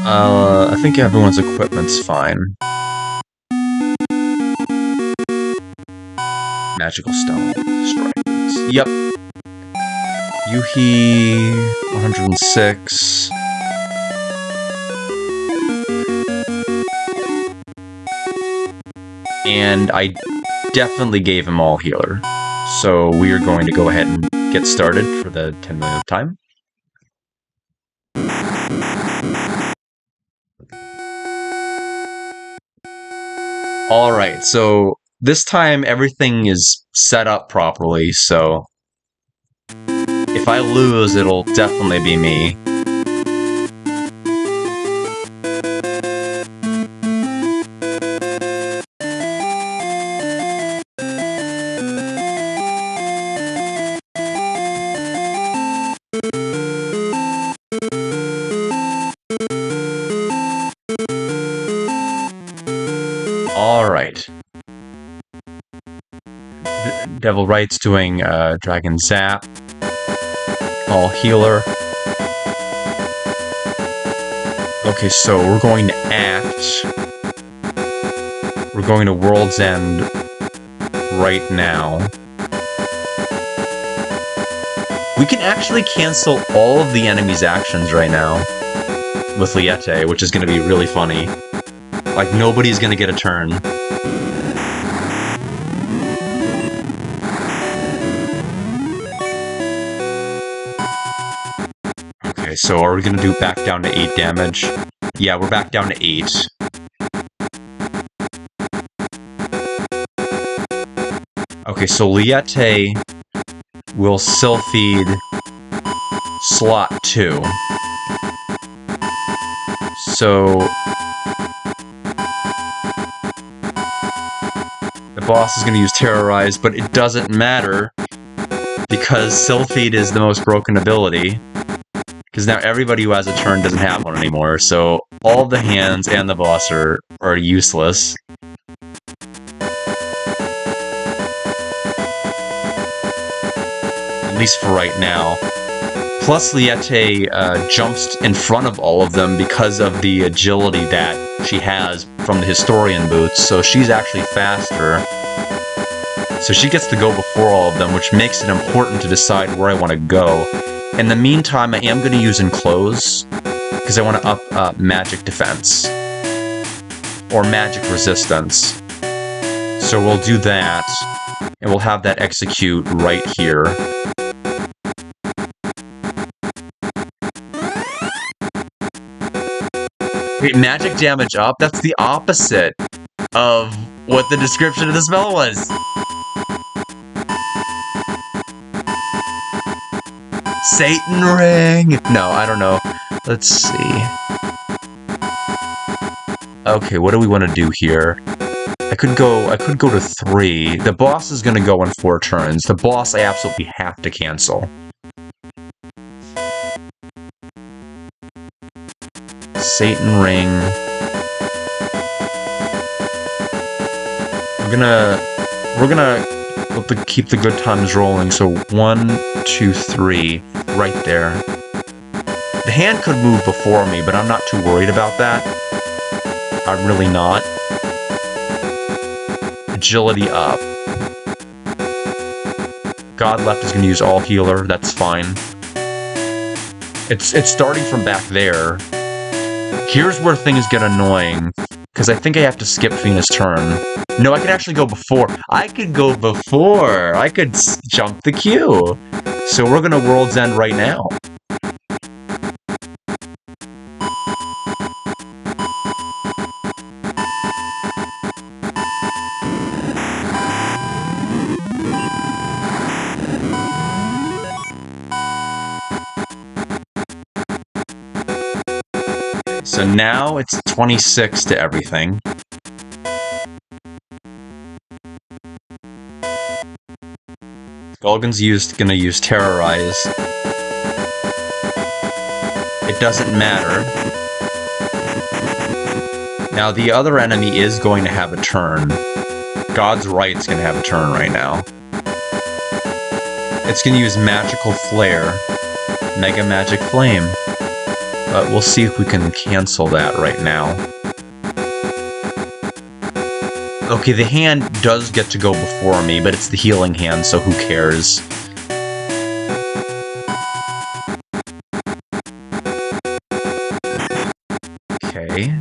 I think everyone's equipment's fine. Magical stone. Strikers. Yep. Yuhi 106. And I definitely gave him all healer. So we are going to go ahead and get started for the 10 millionth time. Alright, so this time everything is set up properly, so if I lose, it'll definitely be me. Alright. Devil Right's doing Dragon Zap. All healer. Okay, so we're going to act. We're going to World's End right now. We can actually cancel all of the enemy's actions right now with Liete, which is going to be really funny. Like, nobody's going to get a turn. Okay, so are we going to do back down to 8 damage? Yeah, we're back down to 8. Okay, so Liete will Sylphid slot 2. So the boss is going to use Terrorize, but it doesn't matter because Sylphid is the most broken ability. Because now everybody who has a turn doesn't have one anymore, so all the hands and the boss are useless. At least for right now. Plus, Liete jumps in front of all of them because of the agility that she has from the Historian boots, so she's actually faster. So she gets to go before all of them, which makes it important to decide where I want to go. In the meantime, I am going to use Enclose, because I want to up magic defense. Or magic resistance. So we'll do that, and we'll have that execute right here. Wait, magic damage up? That's the opposite of what the description of the spell was. Satan Ring! No, I don't know. Let's see. Okay, what do we want to do here? I could go to 3. The boss is going to go in 4 turns. The boss I absolutely have to cancel. Satan Ring. We're gonna keep the good times rolling. So 1, 2, 3, right there. The hand could move before me, but I'm not too worried about that. I'm really not. Agility up. God left is gonna use all healer. That's fine. It's starting from back there. Here's where things get annoying, because I think I have to skip Fina's turn. No, I could actually go before. I could go before! I could jump the queue! So we're gonna World's End right now. So now it's 26 to everything. Gulgan's gonna use Terrorize. It doesn't matter. Now the other enemy is going to have a turn. God's Right's gonna have a turn right now. It's gonna use Magical Flare. Mega Magic Flame. But we'll see if we can cancel that right now. Okay, the hand does get to go before me, but it's the healing hand, so who cares? Okay.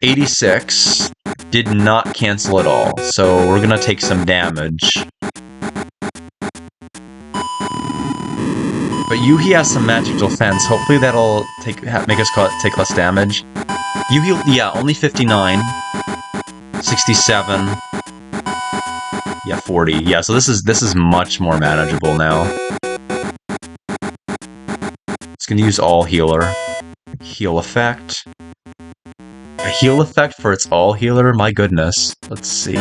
86 did not cancel at all, so we're gonna take some damage. But Yuhi has some magic defense. Hopefully that'll make us take less damage. Yuhi, yeah, only 59. 67. Yeah, 40. Yeah, so this is much more manageable now. It's gonna use all healer. Heal effect. A heal effect for its all healer? My goodness. Let's see.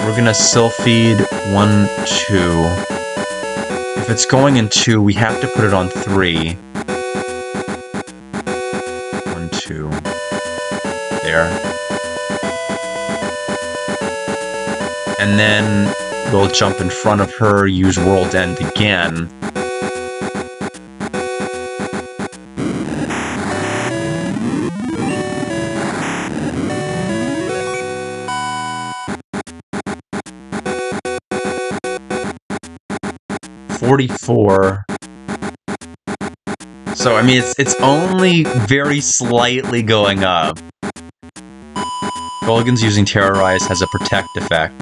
We're gonna Sylphid 1, 2. If it's going in 2, we have to put it on 3. 1, 2. There. And then we'll jump in front of her, use World End again. $44. So, I mean, it's only very slightly going up. Gulligan's using Terrorize has a Protect effect.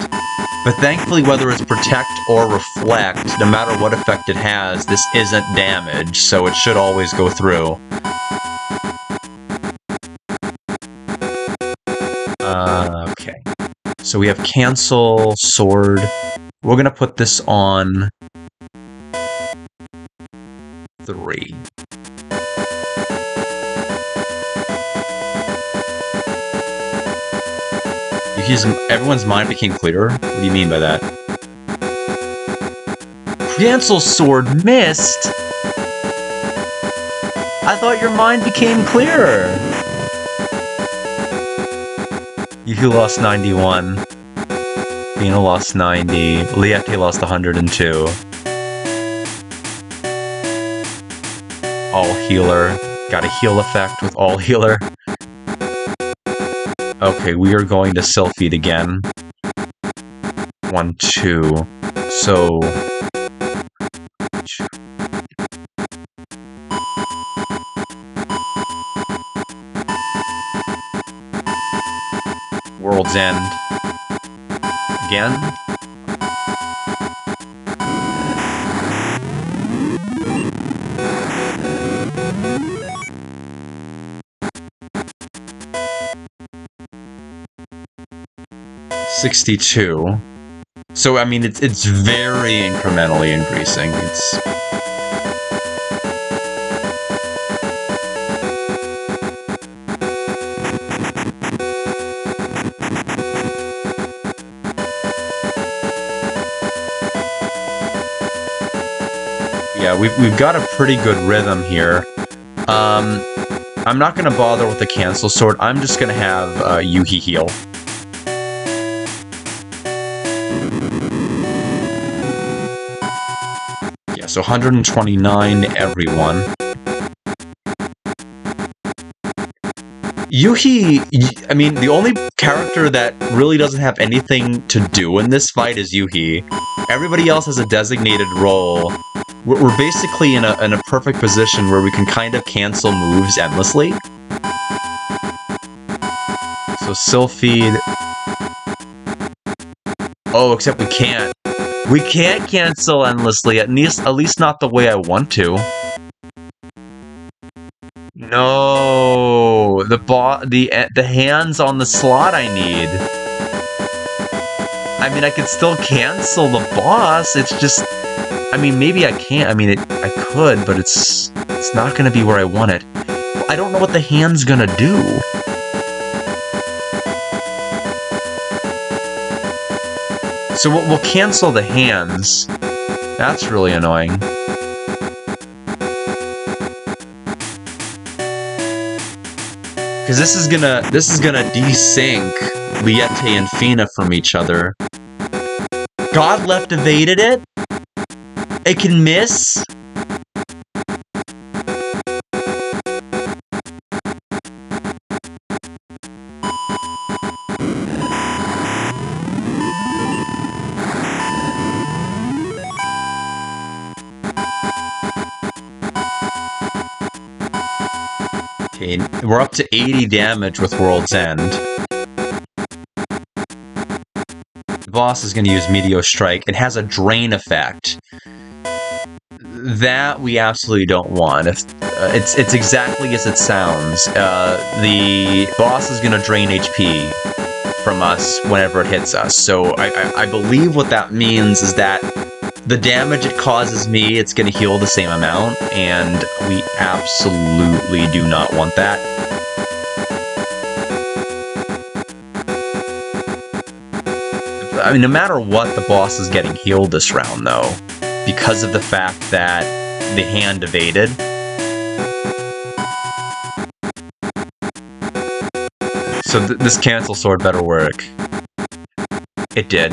But thankfully, whether it's Protect or Reflect, no matter what effect it has, this isn't damage, so it should always go through. Okay. So we have Cancel, Sword. We're gonna put this on 3. Everyone's mind became clearer? What do you mean by that? Cancel Sword missed? I thought your mind became clearer. You lost 91. Fina lost 90. Liette lost 102. All healer. Got a heal effect with all healer. Okay, we are going to Sylphid again. 1, 2. So... World's End. Again. $62. So I mean, it's very incrementally increasing. It's yeah, we've got a pretty good rhythm here. I'm not gonna bother with the Cancel Sword. I'm just gonna have Yuhi heal. So 129 to everyone. Yuhi, I mean, the only character that really doesn't have anything to do in this fight is Yuhi. Everybody else has a designated role. We're basically in a perfect position where we can kind of cancel moves endlessly. So Sylphid. Oh, except we can't. We can't cancel endlessly, at least not the way I want to. No, the hands on the slot I need. I mean, I could still cancel the boss. It's just, I mean, maybe I can't. I mean, I could, but it's not gonna be where I want it. I don't know what the hand's gonna do. So we'll cancel the hands. That's really annoying. Because this is gonna desync Liette and Fina from each other. God left evaded it? It can miss? Okay, we're up to 80 damage with World's End. The boss is going to use Meteor Strike. It has a drain effect. That we absolutely don't want. It's exactly as it sounds. The boss is going to drain HP from us whenever it hits us. So I believe what that means is that the damage it causes me, it's going to heal the same amount, and we absolutely do not want that. I mean, no matter what, the boss is getting healed this round, though, because of the fact that the hand evaded. So this cancel sword better work. It did.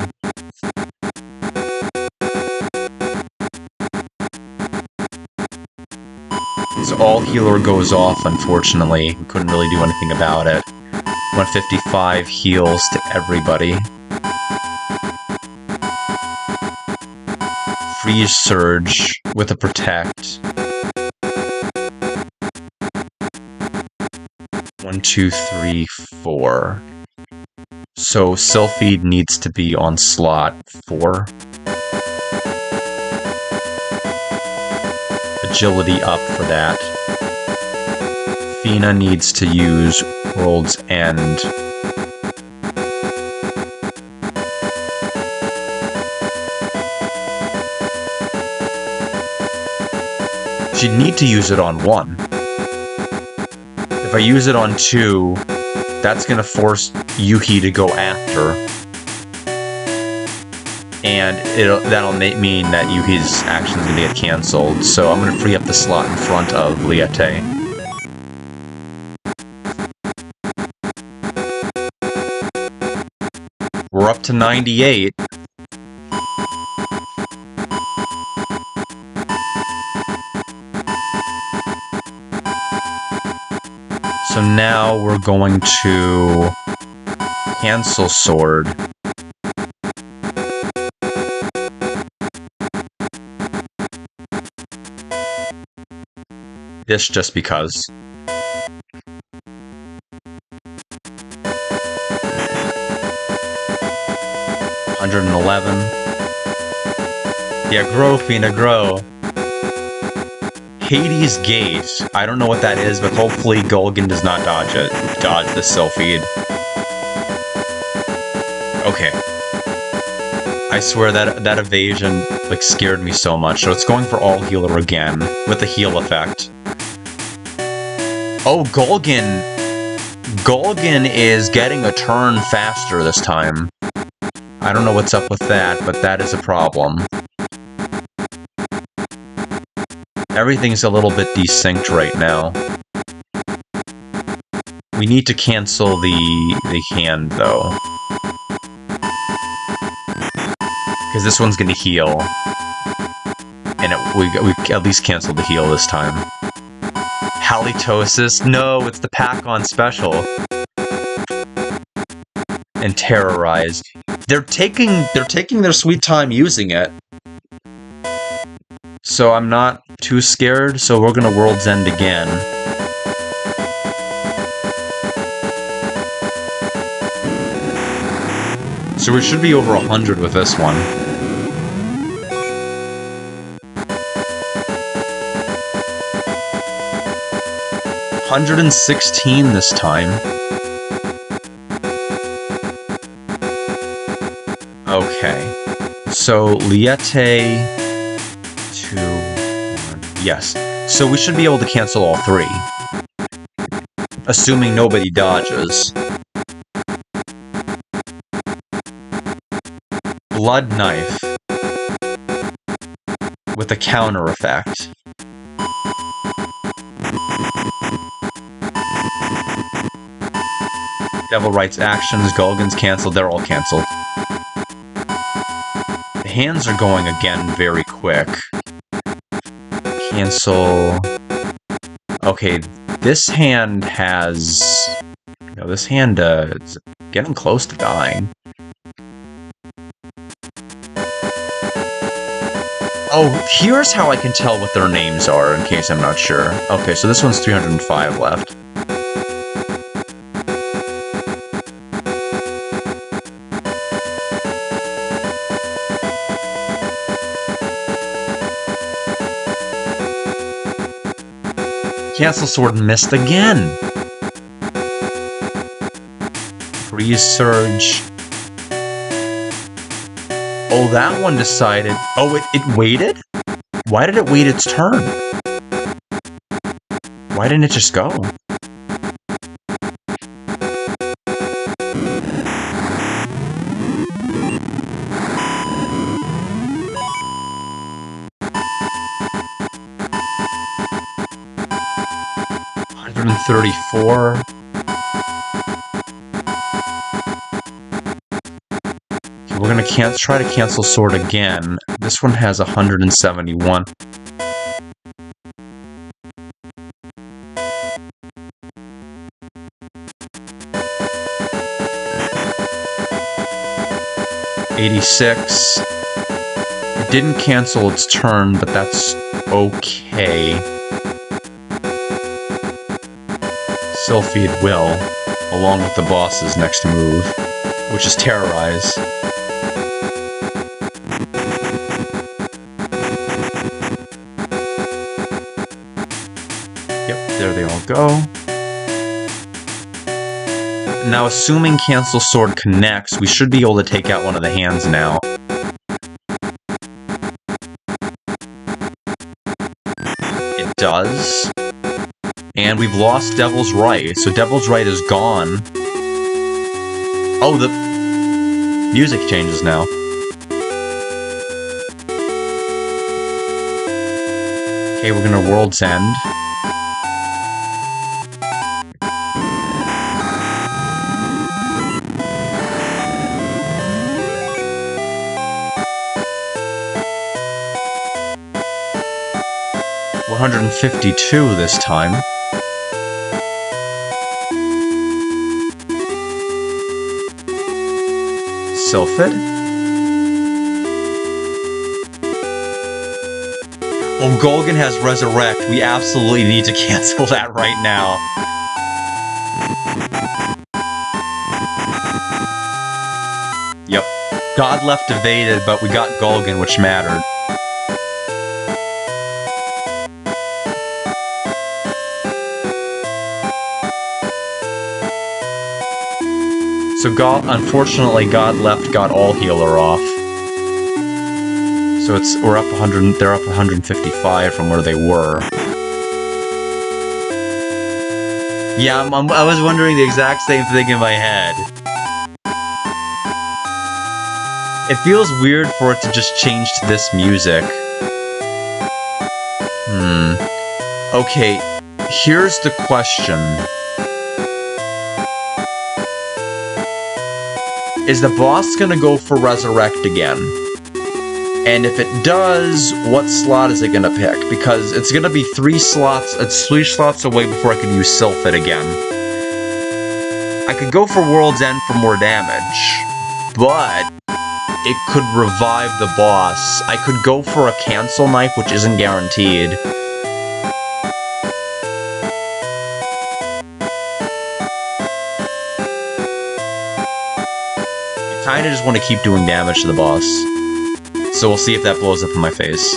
So all healer goes off, unfortunately. We couldn't really do anything about it. 155 heals to everybody. Freeze Surge with a Protect. 1, 2, 3, 4. So Sylphid needs to be on slot 4. Agility up for that. Fina needs to use World's End. She'd need to use it on 1. If I use it on 2, that's going to force Yuhi to go after. And that'll mean that Yuhi's action is going to get cancelled. So I'm going to free up the slot in front of Liete. We're up to 98. So now we're going to cancel sword. This just because. $111. Yeah, grow, Fina, grow. Hades Gate. I don't know what that is, but hopefully Gulgan does not dodge the Sylphid. Okay. I swear that evasion like scared me so much. So it's going for all healer again with the heal effect. Oh, Gulgan. Gulgan is getting a turn faster this time. I don't know what's up with that, but that is a problem. Everything's a little bit desynced right now. We need to cancel the hand, though. Because this one's going to heal. And we at least canceled the heal this time. Halitosis? No, it's the pack-on special. And Terrorized. They're taking their sweet time using it. So I'm not too scared, so we're gonna World's End again. So we should be over 100 with this one. $116 this time. Okay. So Liete... 2, 1. Yes. So we should be able to cancel all 3. Assuming nobody dodges. Blood Knife. With a counter effect. Devil Right's actions, Gulgan's cancelled, they're all cancelled. The hands are going again very quick. Cancel. Okay, this hand has... No, this hand is getting close to dying. Oh, here's how I can tell what their names are, in case I'm not sure. Okay, so this one's 305 left. Cancel Sword missed again. Freeze Surge. Oh, that one decided. Oh, it waited? Why did it wait its turn? Why didn't it just go? $134. Okay, we're gonna try to cancel Sword again. This one has 171. $86. It didn't cancel its turn, but that's okay. Sylphid will, along with the boss's next move, which is Terrorize. Yep, there they all go. Now, assuming Cancel Sword connects, we should be able to take out one of the hands now. It does. And we've lost Devil's Right, so Devil's Right is gone. Oh, the music changes now. Okay, we're gonna World's End. $152 this time. Sylphid. Oh, Golgan has Resurrect. We absolutely need to cancel that right now. Yep. God left evaded, but we got Golgan, which mattered. So unfortunately, God left, got all healer off. So we're up 100. They're up 155 from where they were. Yeah, I was wondering the exact same thing in my head. It feels weird for it to just change to this music. Okay, here's the question. Is the boss gonna go for Resurrect again? And if it does, what slot is it gonna pick? Because it's gonna be 3 slots, it's 3 slots away before I can use Sylphid again. I could go for World's End for more damage, but it could revive the boss. I could go for a Cancel Knife, which isn't guaranteed. I kinda just want to keep doing damage to the boss. So we'll see if that blows up in my face.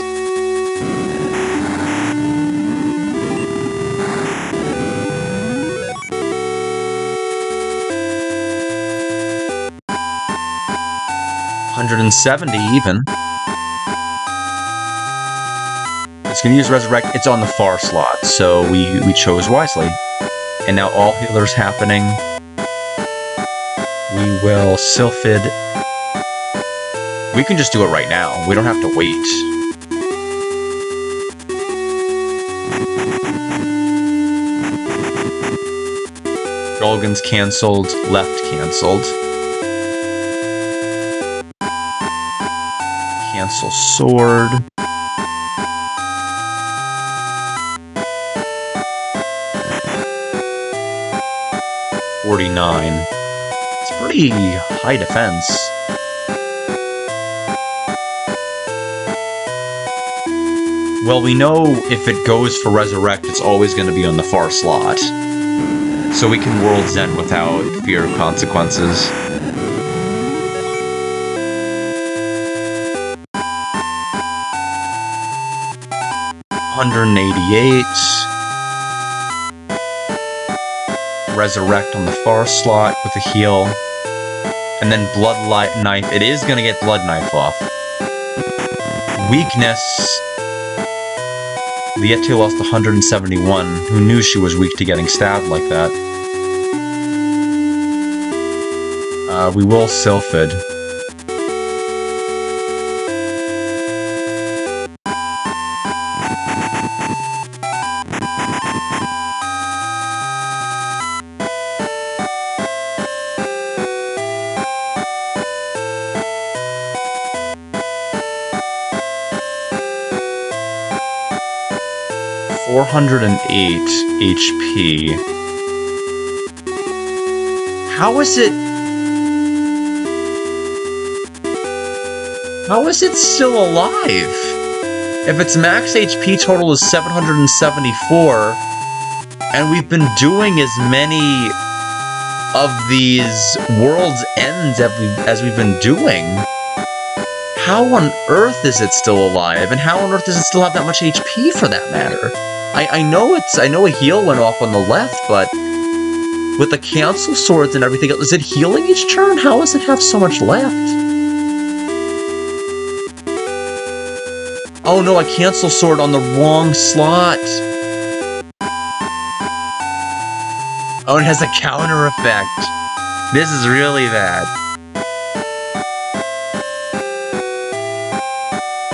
$170 even. It's gonna use Resurrect. It's on the far slot, so we chose wisely. And now all healers happening. We will Sylphid. We can just do it right now. We don't have to wait. Golgan's cancelled, left cancelled. Cancel Sword. $49. It's pretty high defense. Well, we know if it goes for Resurrect, it's always going to be on the far slot. So we can World's End without fear of consequences. $188. Resurrect on the far slot with a heal. And then Blood Knife. It is going to get Blood Knife off. Weakness. Liette lost 171. Who knew she was weak to getting stabbed like that? We will Sylphid. .408 HP. How is it? How is it still alive? If its max HP total is 774, and we've been doing as many of these World's Ends as we've been doing, how on earth is it still alive? And how on earth does it still have that much HP for that matter? I know a heal went off on the left, but with the cancel swords and everything, is it healing each turn? How does it have so much left? Oh no, I cancel sword on the wrong slot. Oh, it has a counter effect. This is really bad.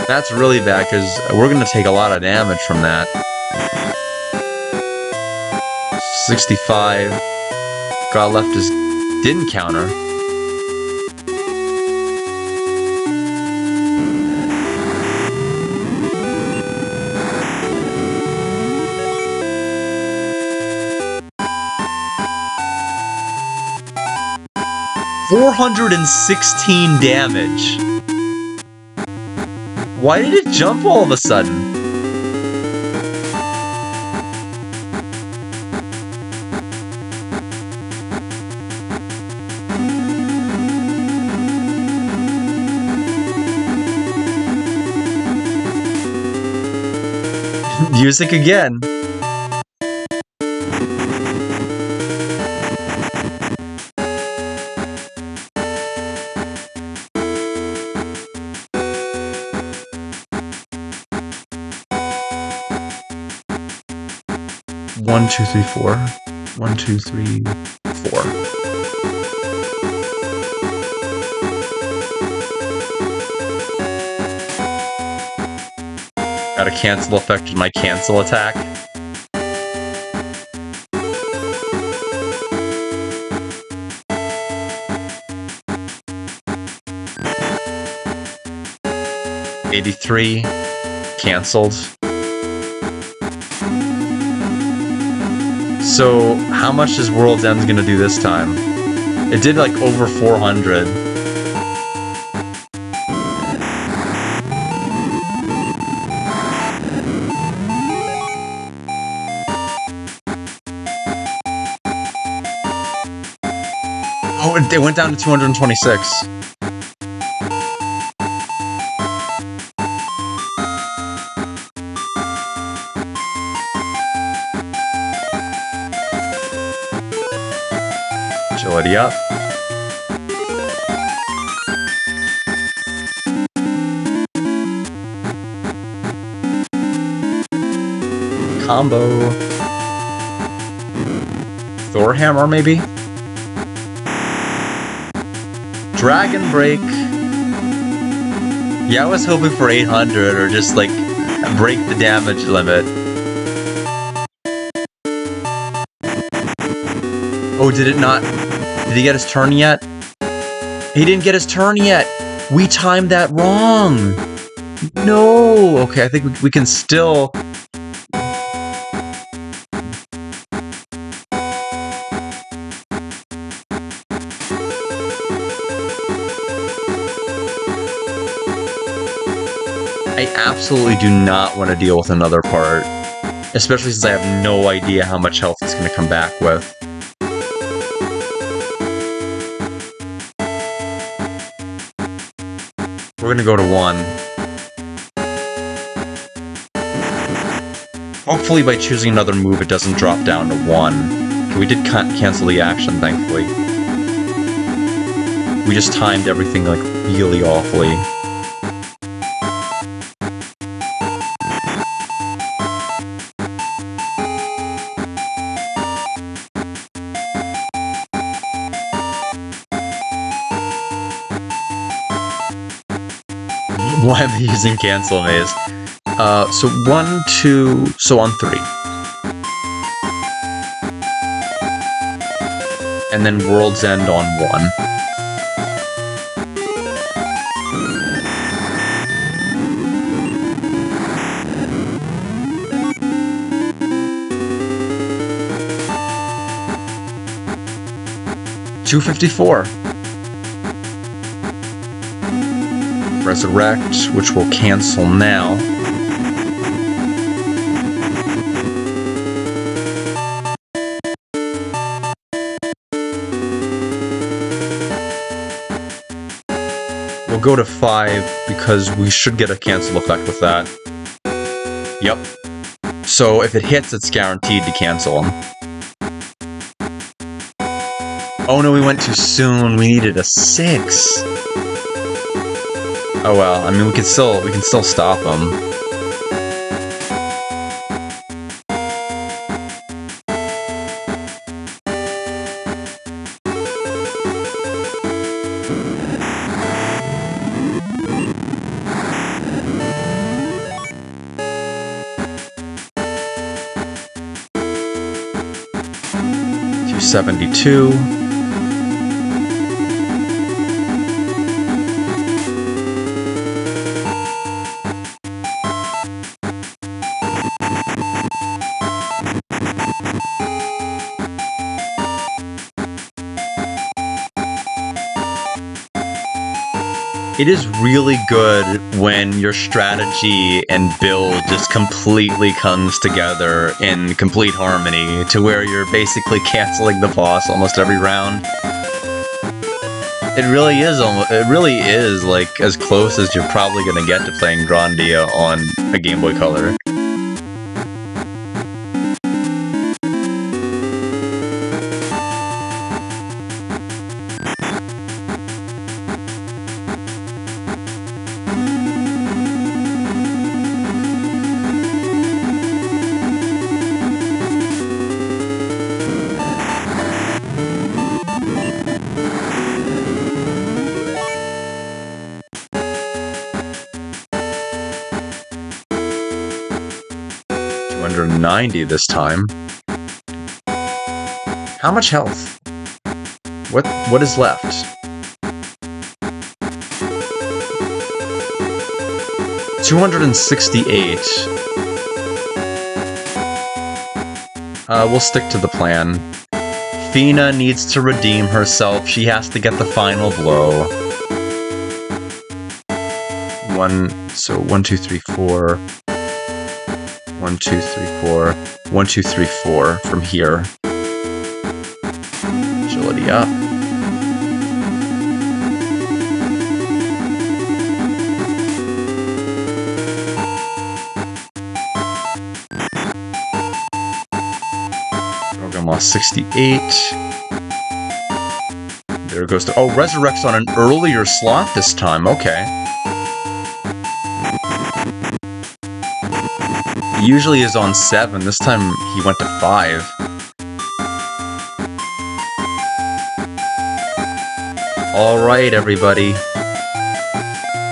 That's really bad, because we're going to take a lot of damage from that. 65. God left is... didn't counter. $416 damage. Why did it jump all of a sudden? Music again. One, two, three, four. 1, 2, 3, 4. Got a cancel effect with my cancel attack. $83 canceled. So, how much is World's End's gonna do this time? It did like over 400. Oh, it went down to 226. Agility up. Combo. Thor Hammer, maybe? Dragon Break. Yeah, I was hoping for 800 or just like break the damage limit. Oh, did it not? Did he get his turn yet? He didn't get his turn yet! We timed that wrong! No! Okay, I think we can still... I absolutely do not want to deal with another part. Especially since I have no idea how much health it's going to come back with. We're gonna go to 1. Hopefully by choosing another move it doesn't drop down to 1. Okay, we did cancel the action, thankfully. We just timed everything, like, really awfully. Why am I using cancel maze? So 1, 2, so on 3. And then World's End on 1. $254. Resurrect, which will cancel now. We'll go to 5 because we should get a cancel effect with that. Yep. So if it hits, it's guaranteed to cancel them. Oh no, we went too soon. We needed a 6. Oh well, I mean we can still stop them. $272. It is really good when your strategy and build just completely comes together in complete harmony to where you're basically canceling the boss almost every round. It really is like as close as you're probably gonna get to playing Grandia on a Game Boy Color. 290 this time. How much health? What is left? 268. We'll stick to the plan. Fina needs to redeem herself. She has to get the final blow. 1, 2, 3, 4. 1, 2, 3, 4. 1, 2, 3, 4 from here. Agility up. Program lost 68. There it goes to... Oh, Resurrect's on an earlier slot this time. Okay. He usually is on 7. This time he went to 5. Alright, everybody.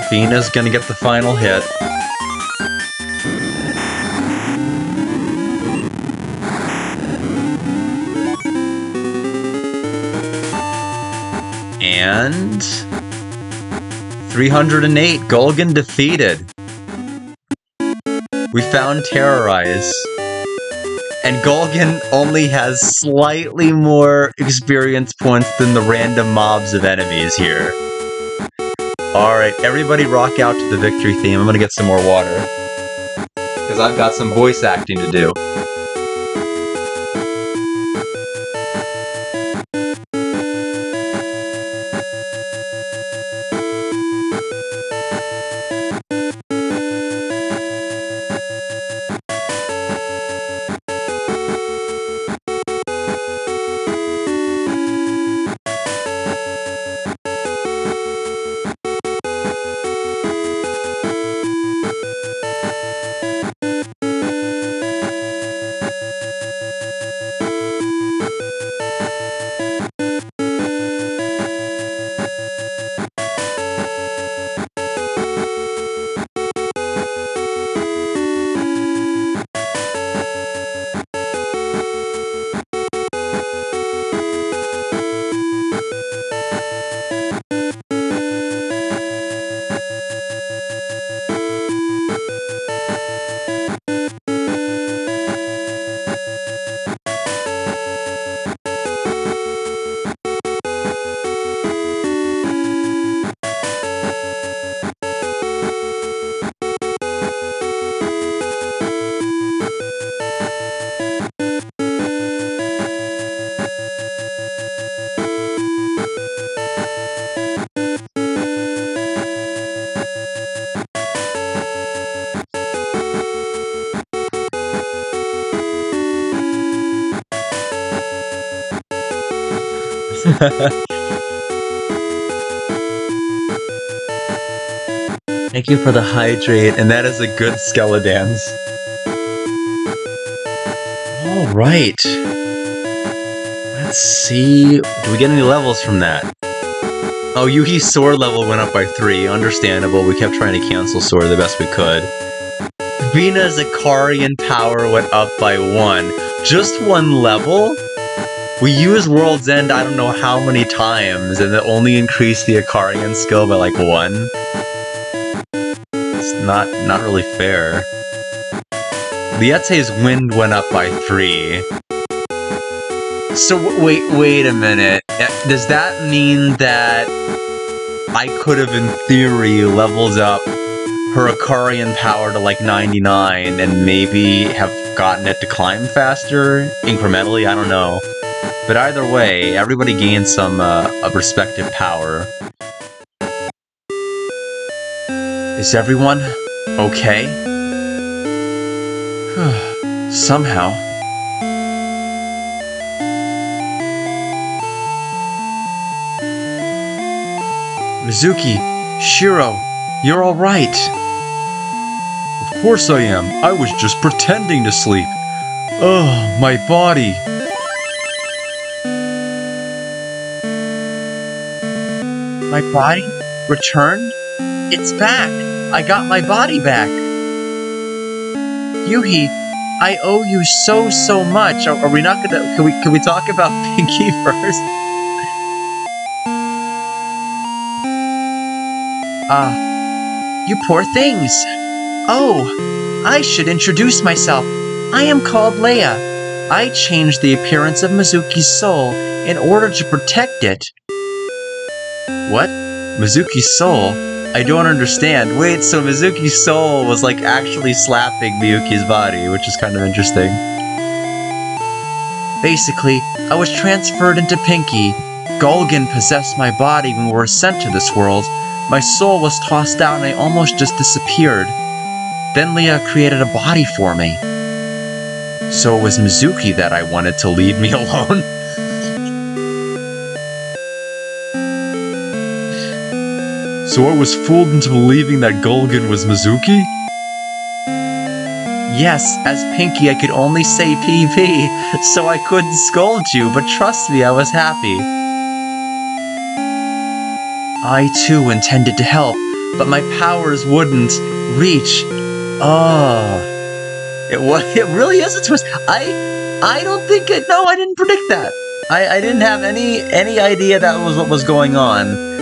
Fina's gonna get the final hit. And... 308, Gulgan defeated. We found Terrorize. And Gulgan only has slightly more experience points than the random mobs of enemies here. Alright, everybody rock out to the victory theme. I'm gonna get some more water. Because I've got some voice acting to do. Thank you for the hydrate, and that is a good Skeledance. Alright. Let's see. Do we get any levels from that? Oh, Yuhi's sword level went up by 3. Understandable. We kept trying to cancel sword the best we could. Vina's Ikarian power went up by 1. Just 1 level? We used World's End I don't know how many times, and it only increased the Ikarian skill by like 1. It's not really fair. Liete's wind went up by 3. So wait a minute. Does that mean that I could have, in theory, leveled up her Ikarian power to like 99 and maybe have gotten it to climb faster incrementally? I don't know. But either way, everybody gained some of respective power. Is everyone okay? Somehow. Mizuki, Shiro, you're alright. Of course I am. I was just pretending to sleep. Ugh, my body. My body? Returned? It's back! I got my body back! Yuhi, I owe you so much. Are we not gonna... Can we talk about Pinky first? You poor things! Oh, I should introduce myself. I am called Leia. I changed the appearance of Mizuki's soul in order to protect it. What? Mizuki's soul? I don't understand. Wait, so Mizuki's soul was like actually slapping Miyuki's body, which is kind of interesting. Basically, I was transferred into Pinky. Gulgan possessed my body when we were sent to this world. My soul was tossed out and I almost just disappeared. Then Leia created a body for me. So it was Mizuki that I wanted to leave me alone. So I was fooled into believing that Gulgan was Mizuki? Yes, as Pinky I could only say PP, so I couldn't scold you, but trust me, I was happy. I too intended to help, but my powers wouldn't reach. It really is a twist. I don't think it. No, I didn't predict that. I didn't have any idea that was what was going on.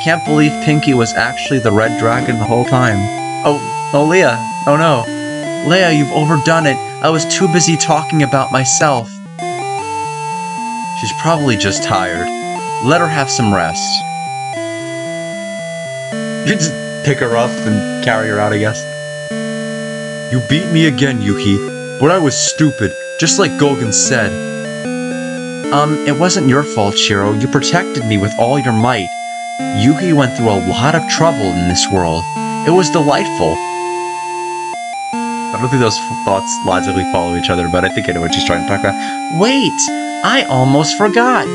Can't believe Pinky was actually the red dragon the whole time. Oh, Leia. Oh no. Leia, you've overdone it. I was too busy talking about myself. She's probably just tired. Let her have some rest. You just pick her up and carry her out, I guess. You beat me again, Yuki, but I was stupid, just like Gulgan said. It wasn't your fault, Shiro. You protected me with all your might. Yuki went through a lot of trouble in this world. It was delightful. I don't think those thoughts logically follow each other, but I think I know what she's trying to talk about. Wait! I almost forgot!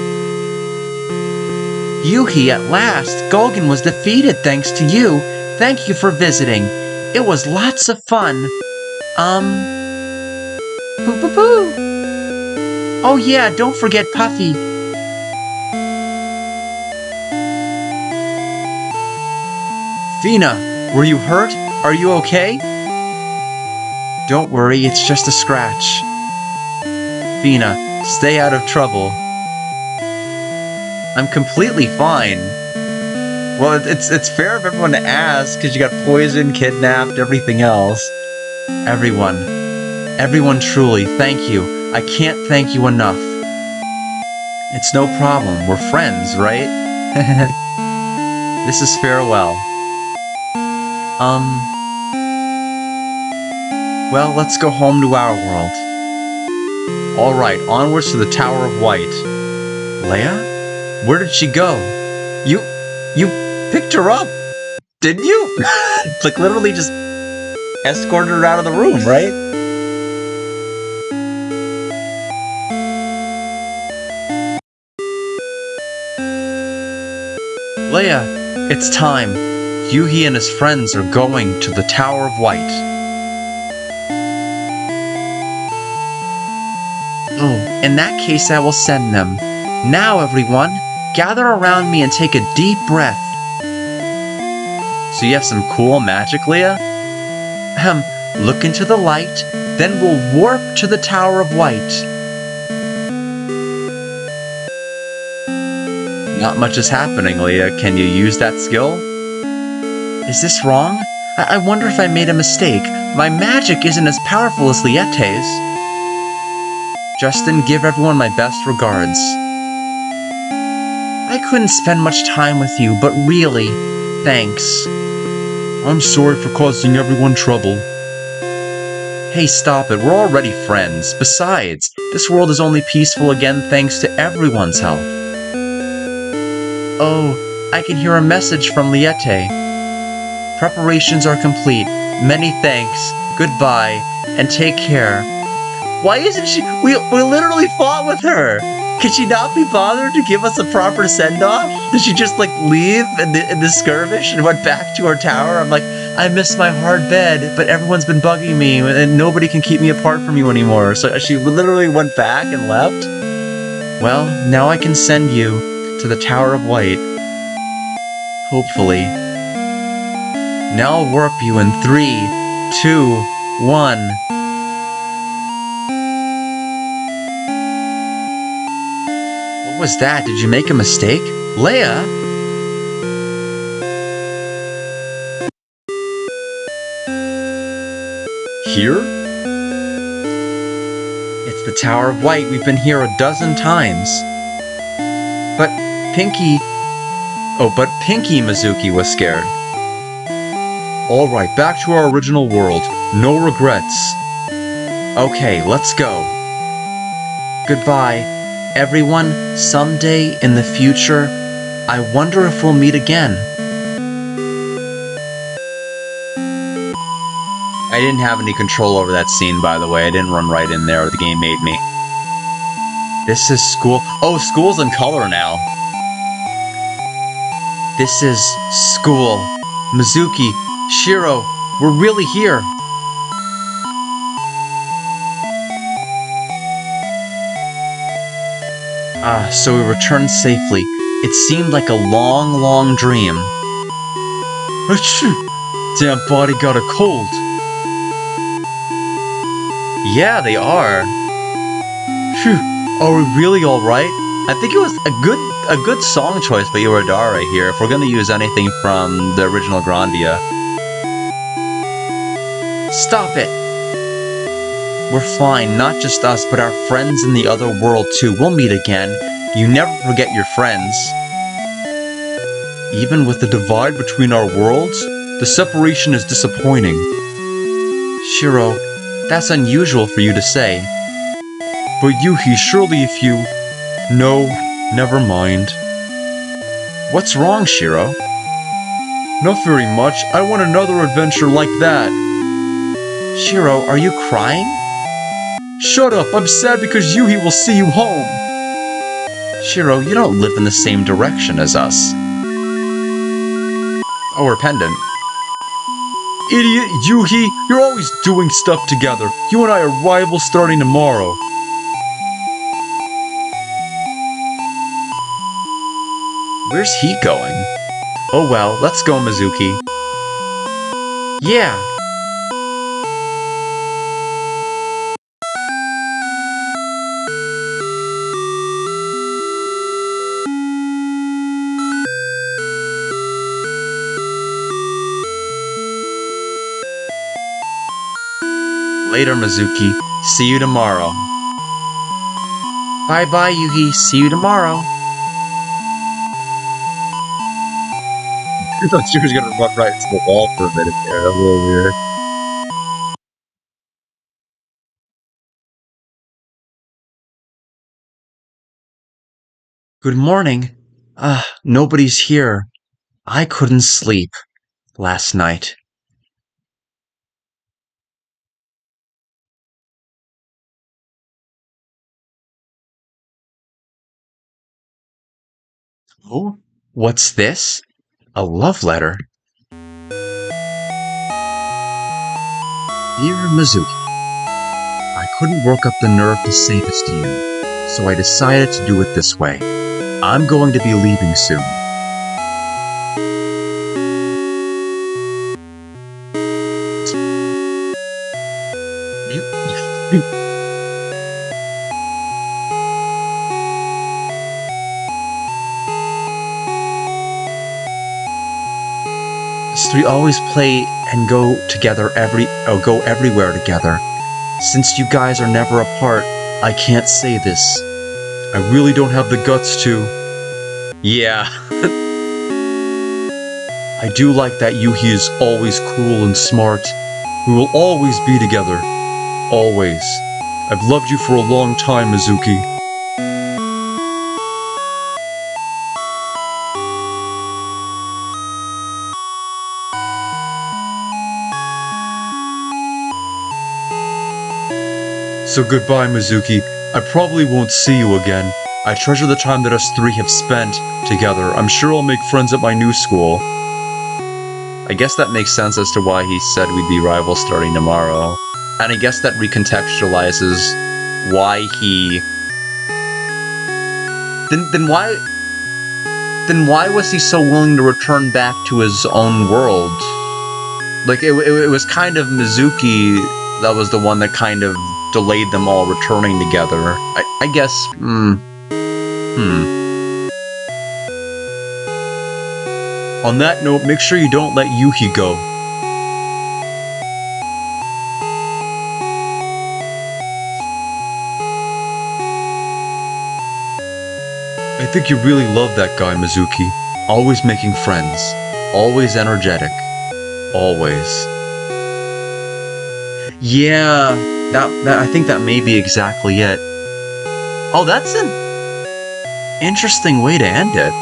Yuki, at last! Gulgan was defeated thanks to you! Thank you for visiting. It was lots of fun. Poo-poo-poo! Oh yeah, don't forget Puffy. Vina, were you hurt? Are you okay? Don't worry, it's just a scratch. Vina, stay out of trouble. I'm completely fine. Well, it's fair of everyone to ask, because you got poisoned, kidnapped, everything else. Everyone truly, thank you. I can't thank you enough. It's no problem, we're friends, right? This is farewell. Well, let's go home to our world. Alright, onwards to the Tower of White. Leia? Where did she go? You picked her up, didn't you? Like, literally just escorted her out of the room, right? Leia, it's time. Yuhi and his friends are going to the Tower of White. Oh, in that case, I will send them. Now, everyone, gather around me and take a deep breath. So you have some cool magic, Leia? Look into the light, then we'll warp to the Tower of White. Not much is happening, Leia. Can you use that skill? Is this wrong? I wonder if I made a mistake. My magic isn't as powerful as Liete's. Justin, give everyone my best regards. I couldn't spend much time with you, but really, thanks. I'm sorry for causing everyone trouble. Hey, stop it. We're already friends. Besides, this world is only peaceful again thanks to everyone's help. Oh, I can hear a message from Liete. Preparations are complete. Many thanks. Goodbye, and take care. Why isn't she? We literally fought with her. Could she not be bothered to give us a proper send-off? Did she just like leave in the skirmish and went back to her tower? I'm like, I miss my hard bed, but everyone's been bugging me and nobody can keep me apart from you anymore. So she literally went back and left. Well, now I can send you to the Tower of White. Hopefully. Now I'll warp you in 3, 2, 1. What was that? Did you make a mistake? Leia? Here? It's the Tower of White. We've been here a dozen times. But Pinky... Oh, but Pinky Mizuki was scared. Alright, back to our original world. No regrets. Okay, let's go. Goodbye. Everyone, someday in the future, I wonder if we'll meet again. I didn't have any control over that scene, by the way. I didn't run right in there. The game made me. This is school. Oh, school's in color now. This is school. Mizuki, Shiro, we're really here. So we returned safely. It seemed like a long, long dream. Achoo! Damn body got a cold. Yeah, they are. Phew, are we really alright? I think it was a good song choice by Iwadara here, if we're gonna use anything from the original Grandia. Stop it! We're fine, not just us, but our friends in the other world too. We'll meet again. You never forget your friends. Even with the divide between our worlds, the separation is disappointing. Shiro, that's unusual for you to say. But Yuhi, surely if you... No, never mind. What's wrong, Shiro? Not very much. I want another adventure like that. Shiro, are you crying? Shut up, I'm sad because Yuhi will see you home. Shiro, you don't live in the same direction as us. Oh, we're pendant. Idiot, Yuhi, you're always doing stuff together. You and I are rivals starting tomorrow. Where's he going? Oh well, let's go, Mizuki. Yeah. Later, Mizuki. See you tomorrow. Bye-bye, Yuhi. See you tomorrow. I thought she was gonna run right into the wall for a minute there. That was a little weird. Good morning. Nobody's here. I couldn't sleep last night. Oh? What's this? A love letter? Dear Mizuki, I couldn't work up the nerve to say this to you, so I decided to do it this way. I'm going to be leaving soon. So we always play and go together go everywhere together. Since you guys are never apart, I can't say this. I really don't have the guts to. Yeah. I do like that Yuhi is always cool and smart. We will always be together. Always. I've loved you for a long time, Mizuki. So goodbye, Mizuki. I probably won't see you again. I treasure the time that us three have spent together. I'm sure I'll make friends at my new school. I guess that makes sense as to why he said we'd be rivals starting tomorrow. And I guess that recontextualizes why he... Then why was he so willing to return back to his own world? Like, it was kind of Mizuki that was the one that kind of delayed them all returning together. I guess, On that note, make sure you don't let Yuhi go. I think you really love that guy, Mizuki. Always making friends. Always energetic. Always. Yeah, I think that may be exactly it. Oh, that's an interesting way to end it.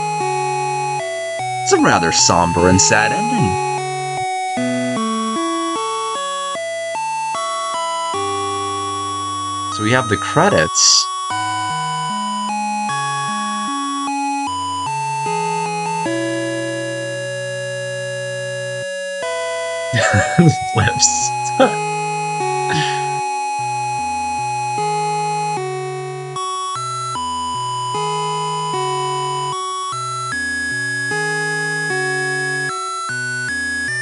It's a rather somber and sad ending. So we have the credits. Lips.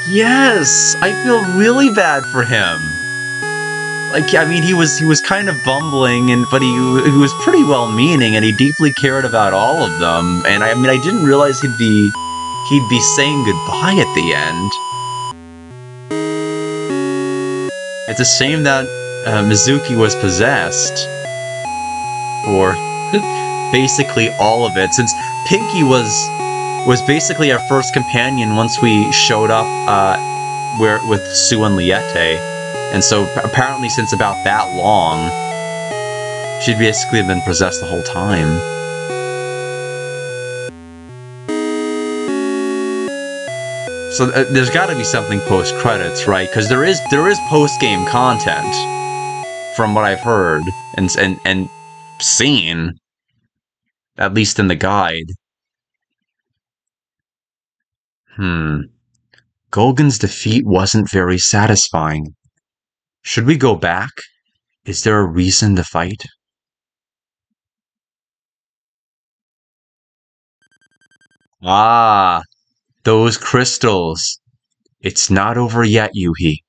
Yes, I feel really bad for him. Like, I mean, he was kind of bumbling, but he was pretty well-meaning, and he deeply cared about all of them. And I mean, I didn't realize he'd be saying goodbye at the end. It's a shame that Mizuki was possessed for basically all of it, since Pinky was basically our first companion once we showed up with Sue and Liette. And so apparently since about that long, she'd basically been possessed the whole time. So there's got to be something post-credits, right? Because there is post-game content, from what I've heard and seen, at least in the guide. Golgan's defeat wasn't very satisfying. Should we go back? Is there a reason to fight? Ah, those crystals. It's not over yet, Yuhi.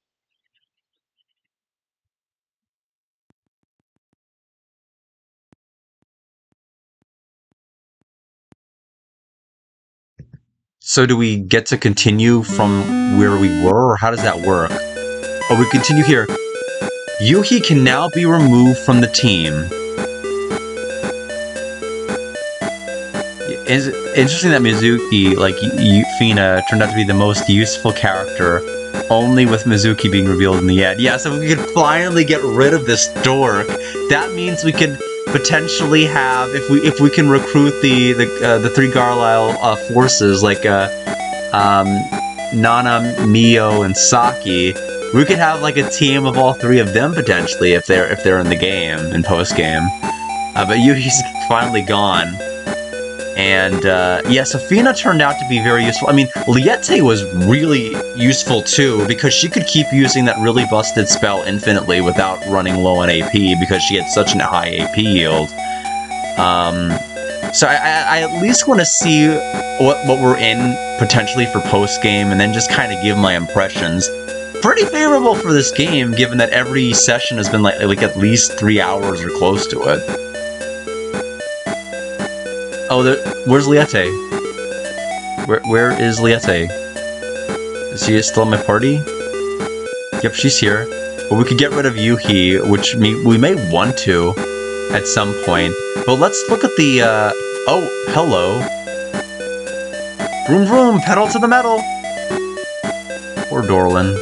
So do we get to continue from where we were, or how does that work? Oh, we continue here. Yuhi can now be removed from the team. It's interesting that Mizuki, like Fina, turned out to be the most useful character, only with Mizuki being revealed in the end. Yeah, so if we could finally get rid of this dork, that means we could potentially have, if we can recruit the three Garlisle forces, like Nana, Mio, and Saki, we could have like a team of all three of them potentially if they're in the game, in post game. But Yuki's finally gone. And yeah, Safina turned out to be very useful. I mean, Liette was really useful too, because she could keep using that really busted spell infinitely without running low on AP, because she had such a high AP yield. So I at least want to see what we're in potentially for post-game, and then just kind of give my impressions. Pretty favorable for this game, given that every session has been like at least 3 hours or close to it. Oh, where's Liette? Where is Liette? Is she still in my party? Yep, she's here. But we could get rid of Yuhi, which we may want to at some point. But let's look at the, oh, hello. Vroom vroom, pedal to the metal. Poor Dorlin.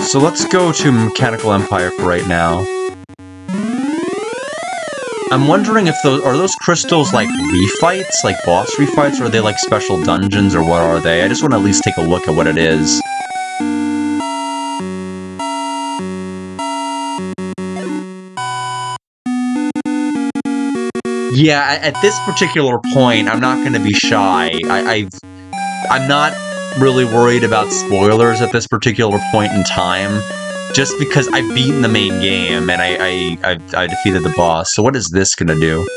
So let's go to Mechanical Empire for right now. I'm wondering if those crystals like refights, like boss refights, or are they like special dungeons, or what are they? I just want to at least take a look at what it is. Yeah, at this particular point, I'm not going to be shy. I'm not really worried about spoilers at this particular point in time, just because I've beaten the main game and I defeated the boss. So what is this gonna do?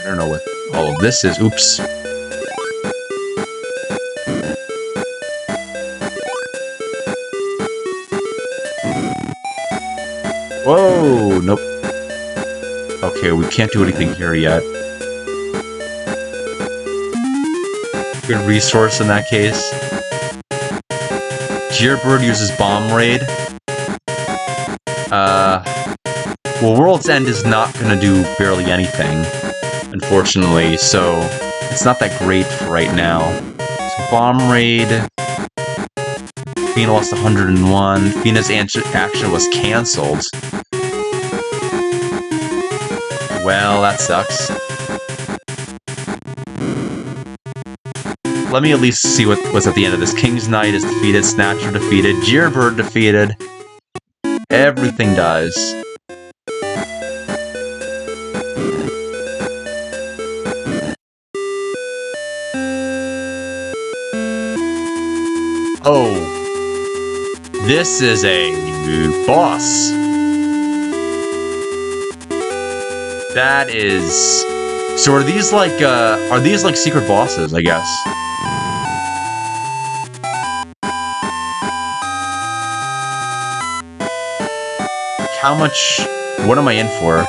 I don't know what all of this is. Oops. Whoa, nope. Okay, we can't do anything here yet. Good resource in that case. Jeerbird uses Bomb Raid. Well, World's End is not gonna do barely anything, unfortunately, so it's not that great for right now. So Bomb Raid. Fina lost 101. Fina's action was cancelled. Well, that sucks. Let me at least see what was at the end of this. King's Knight is defeated, Snatcher defeated, Jeerbird defeated. Everything dies. Oh. This is a boss. That is... So are these like secret bosses, I guess? How much... What am I in for?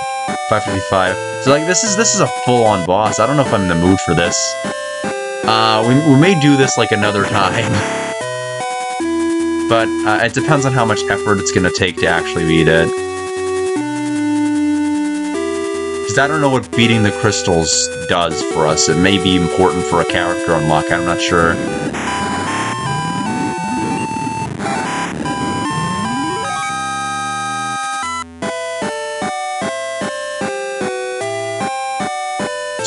555. So like, this is a full-on boss. I don't know if I'm in the mood for this. We may do this like another time. But it depends on how much effort it's going to take to actually beat it. Because I don't know what beating the crystals does for us. It may be important for a character unlock, I'm not sure.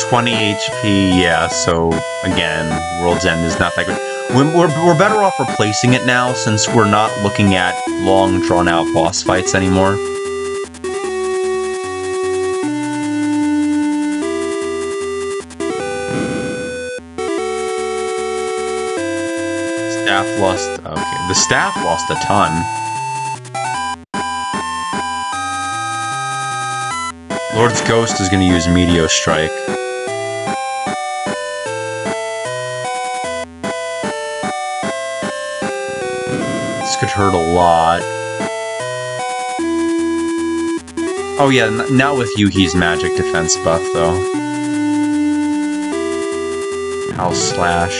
$20 HP, yeah, so again, World's End is not that good. We're better off replacing it now, since we're not looking at long, drawn-out boss fights anymore. Staff lost... Okay, the staff lost a ton. Lord's Ghost is going to use Meteor Strike. Could hurt a lot. Oh yeah, not with Yuhi's magic defense buff though. House Slash.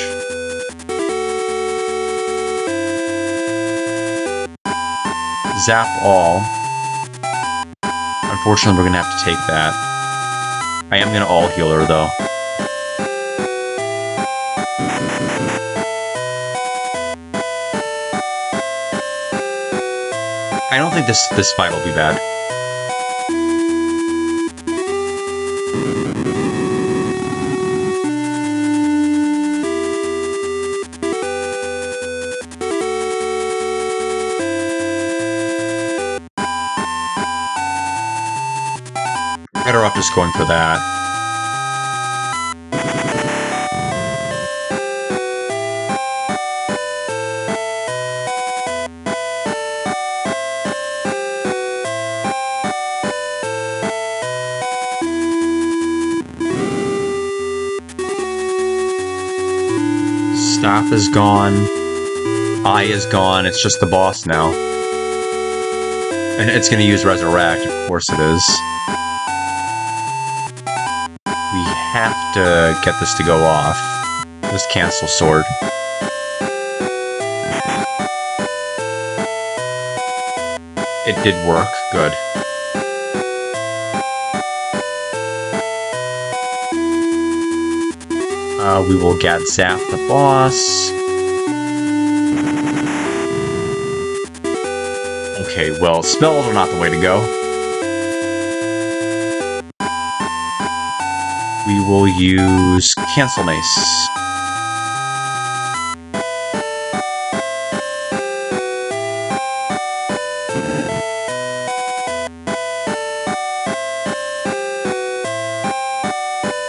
Zap all. Unfortunately, we're gonna have to take that. I am gonna all heal her though. I don't think this fight will be bad. Better off just going for that. Staff is gone. Eye is gone. It's just the boss now. And it's going to use Resurrect. Of course it is. We have to get this to go off. This cancel sword. It did work. Good. We will get Zap the boss. Okay, well, spells are not the way to go. We will use Cancel Mace.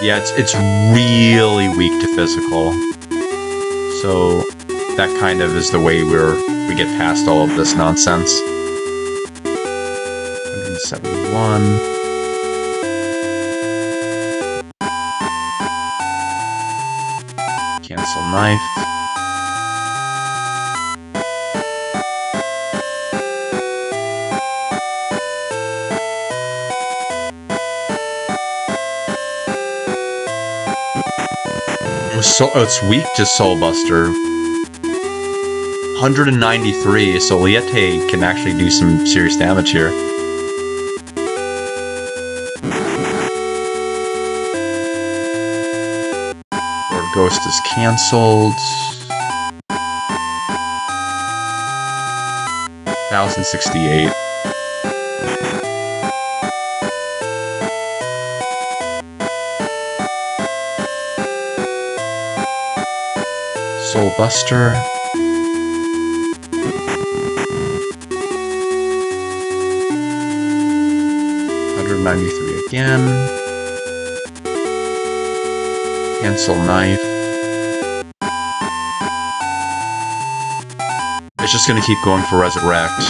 Yeah, it's really weak to physical. So that kind of is the way we get past all of this nonsense. 171. Cancel knife. So it's weak to Soul Buster. 193, so Liete can actually do some serious damage here. Lord Ghost is cancelled. 1068. Soul Buster. $193 again. Cancel knife. It's just gonna keep going for Resurrect.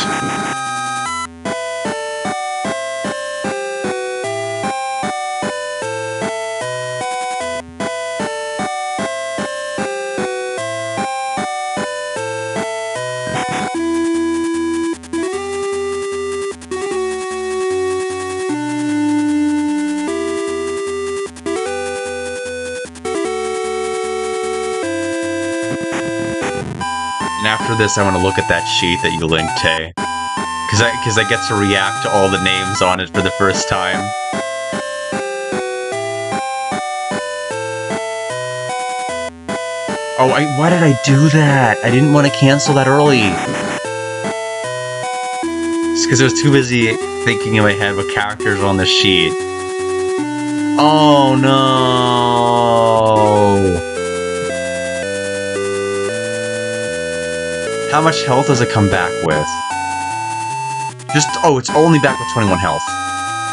And after this, I want to look at that sheet that you linked, Tay. Because I get to react to all the names on it for the first time. Oh, why did I do that? I didn't want to cancel that early. It's because I was too busy thinking in my head what characters are on the sheet. Oh, no. How much health does it come back with? Oh, it's only back with 21 health.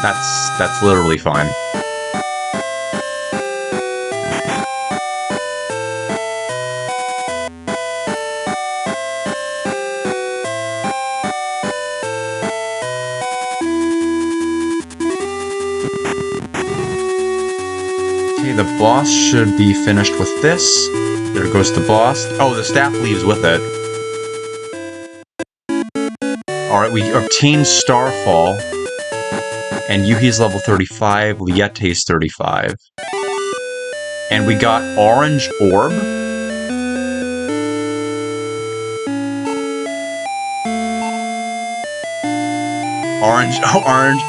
That's literally fine. Okay, the boss should be finished with this. There goes the boss. Oh, the staff leaves with it. Alright, we obtained Starfall, and Yuhi's level 35, Liete's 35. And we got Orange Orb. Orange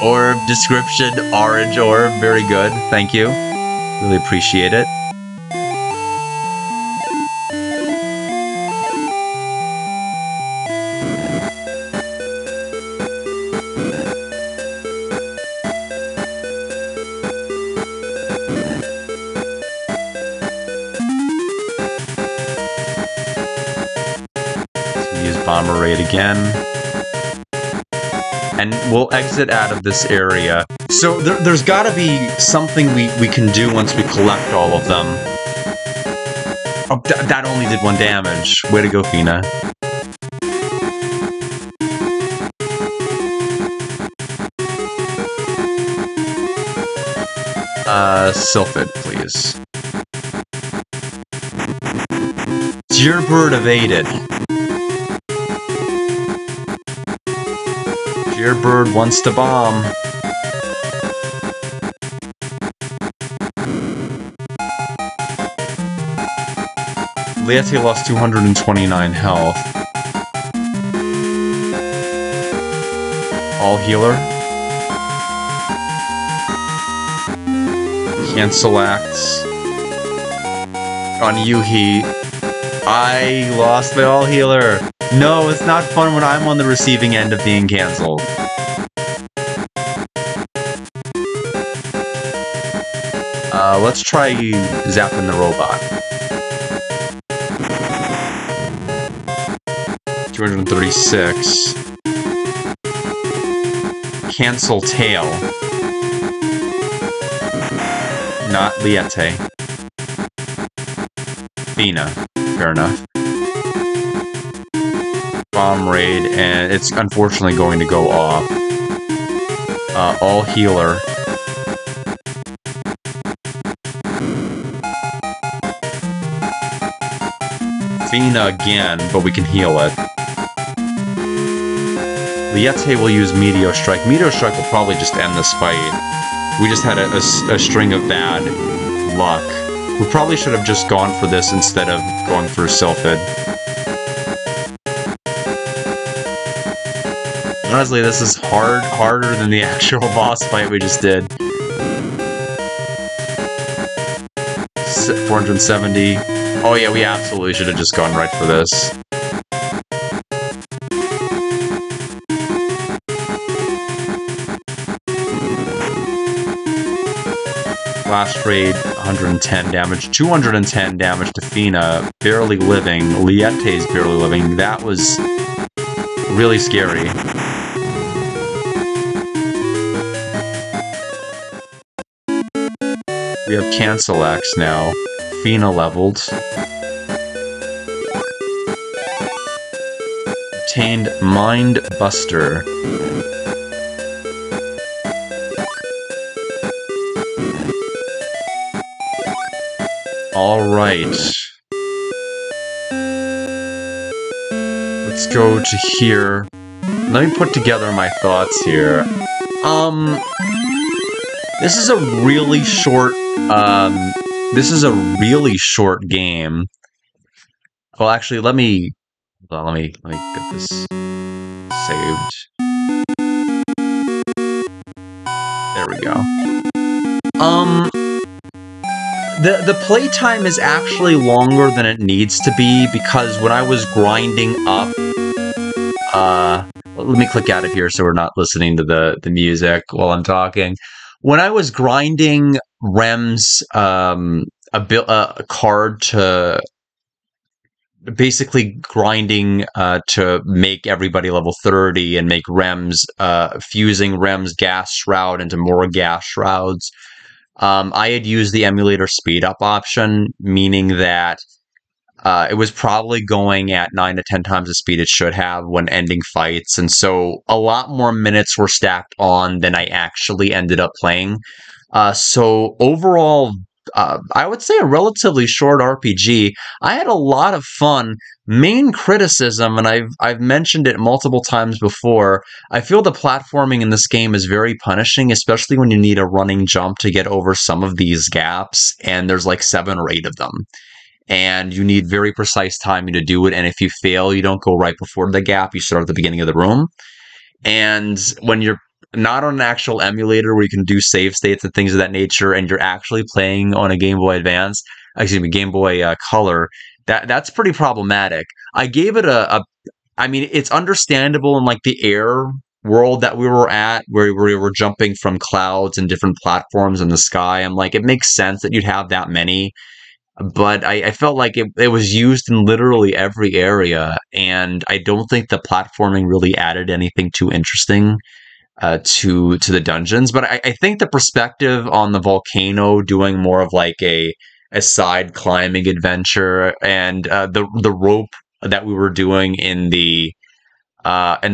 Orb, description, Orange Orb, very good, thank you. Really appreciate it. Bomber raid again. And we'll exit out of this area. So there's gotta be something we can do once we collect all of them. Oh, that only did 1 damage. Way to go, Fina. Sylphid, please. Jeerbird evaded. Jeerbird wants to bomb. Liete lost 229 health. All healer. Cancel acts. On Yuhi. I lost my all healer. No, it's not fun when I'm on the receiving end of being cancelled. Let's try zapping the robot. 236. Cancel tail. Not Liete. Fina. Fair enough. Bomb raid, and it's unfortunately going to go off. All healer. Fina again, but we can heal it. Liete will use Meteor Strike. Meteor Strike will probably just end this fight. We just had a string of bad luck. We probably should have just gone for this instead of going for Sylphid. Honestly, this is harder than the actual boss fight we just did. 470. Oh yeah, we absolutely should have just gone right for this. Last raid, 110 damage. 210 damage to Fina, barely living. Liete's barely living. That was really scary. We have Cancel X now. Fina leveled. Obtained Mind Buster. Alright. Let's go to here. Let me put together my thoughts here. This is a really short, game. Well, actually, let me get this saved. There we go. The playtime is actually longer than it needs to be, because when I was grinding up, let me click out of here so we're not listening to the music while I'm talking. When I was grinding Rem's a card to basically grinding to make everybody level 30 and make Rem's fusing Rem's gas shroud into more gas shrouds. I had used the emulator speed up option, meaning that it was probably going at 9 to 10 times the speed it should have when ending fights, and so a lot more minutes were stacked on than I actually ended up playing. So overall, I would say a relatively short RPG. I had a lot of fun. Main criticism, and I've mentioned it multiple times before, I feel the platforming in this game is very punishing, especially when you need a running jump to get over some of these gaps, and there's like 7 or 8 of them. And you need very precise timing to do it, and if you fail, you don't go right before the gap, you start at the beginning of the room. And when you're not on an actual emulator where you can do save states and things of that nature, and you're actually playing on a Game Boy Advance, excuse me, Game Boy Color, that's pretty problematic. I gave it I mean, it's understandable in like the air world that we were at, where we were jumping from clouds and different platforms in the sky. I'm like, it makes sense that you'd have that many but I felt like it was used in literally every area, and I don't think the platforming really added anything too interesting to the dungeons. But I think the perspective on the volcano doing more of like a side climbing adventure, and the rope that we were doing in the